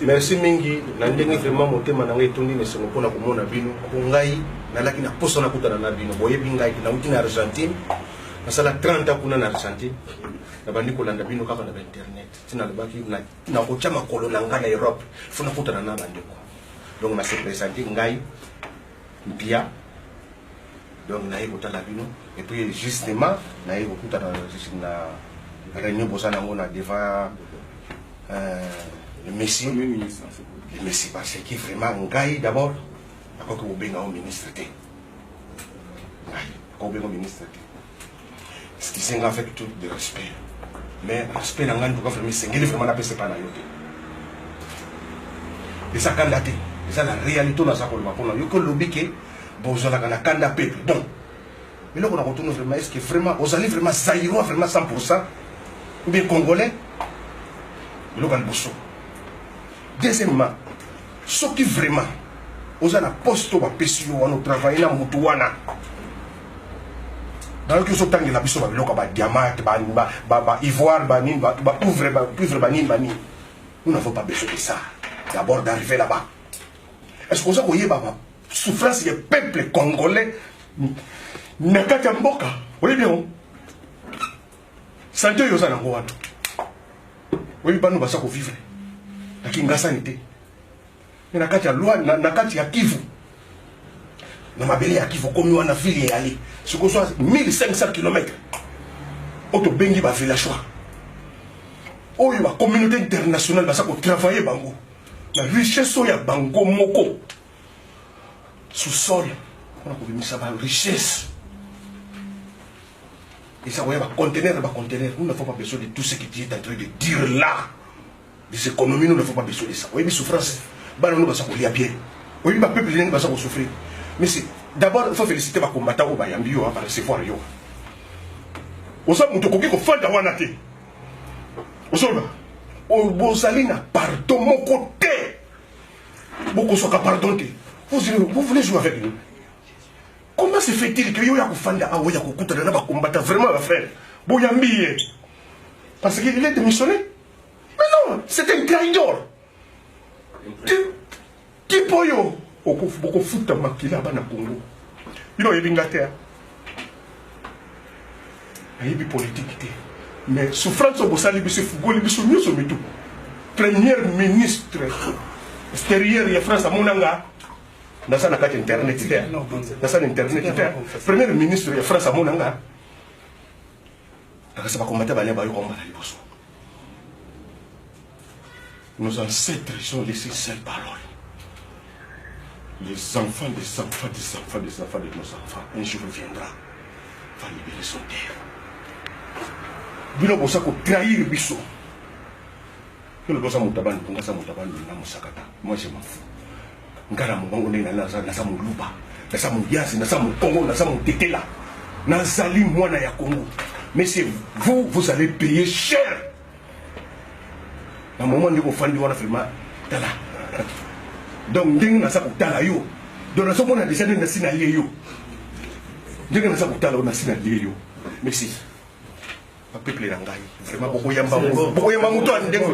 Merci mingi na ndenge vraiment motema na ngai tondi nesengo pona komona bino ko ngai nalaki na poso na kutana na bino boyebi ngai na uti na Argentine nasala 30 ans kuna na Argentine na bandi kolanda bino kaka na internet tina lebaki na kocha makolo na ngai na Europe funa kutana na bandeko donc na se présenter ngai mpia donc na yeko tala bino et puis justement na yeko kutana na réunion bosana ngona devant le Messie, parce que vraiment, Ngaï d'abord, après que vous venez au ministre. Au ministre. Ce qui s'est avec tout de respect. Mais respect, n'a pas vraiment c'est vraiment la paix, pas la yote. Et ça, quand daté, c'est la réalité dans sa colère. Il y a que l'obéqué, bon, vous avez un candidat peuple. Bon, mais là, on a retourné vraiment, est-ce que vraiment, vous allez vraiment zaïrois, vraiment 100%, ou bien congolais, il y a un bousseau. Deuxièmement, ce qui vraiment, vous avez un poste au PCO, on travaille dans Moutouana. Dans le cas où vous avez un poste au diamant, ivoire, nous n'avons pas besoin de ça. D'abord d'arriver là-bas. Est-ce que vous voyez la souffrance du peuple congolais? Nakata Mboka, vous voyez bien? Santé, vous avez un peu. Vous voyez pas, nous allons vivre. Kingasa nité mais nakati ya loi nakati ya Kivu na mabele ya Kivu komi wana ville ya ali siko so 1500 km auto bengi ba villageois oyo ba communauté internationale basa ko travailler bango na richesse ya bango moko sous sol on a ko bimisa ba richesse et ça va contenir nous n'avons pas besoin de tout ce qui est en train de dire là. Les économies, nous ne faut pas besoin de ça. Oui, mais souffrance, nous ne pouvons pas bien. Oui, mais peuple ne va pas souffrir. Mais d'abord, il faut féliciter les combattants au Bayambi par recevoir. Au sein de mon qui fait d'avoir naté. Au sein de Bosalina, pardon, mon côté. Beaucoup sont pardonnés. Vous voulez jouer avec nous? Comment se fait-il que vous avez combattre vraiment à faire Boyambi? Parce qu'il est démissionné. Mais non, c'est un traidor. Qui peut beaucoup foutre makila bana Congo. Il a Inglaterre. Il y a politique. Mais souffrance au Bossali, c'est Fougo, c'est mieux sur tout. Premier ministre extérieur de France à Monanga. Dans sa carte internet, dans sa internet, premier ministre de France à Monanga. Ça va combattre les combat. Nos ancêtres ont laissé cette parole. Les enfants des enfants des enfants des enfants de nos enfants, un jour viendra, va libérer son terre. Bilo bosa ko trahir biso. Bilo bosa mutabani, ngasa mutabani na musakata. Moi je m'en fous. Ngara mbongo na na sa muluba, na sa muyasi, na sa mukongo, na sa mutetela. Na zali mwana ya Congo. Mais c'est vous allez payer cher. Na moment où vous wana vraiment tala donc ndenge na sa kutala yo donc na so mona déjà na sina yo ndenge na sa kutala na sina yo merci peuple na ngai vraiment boko yamba muto ndenge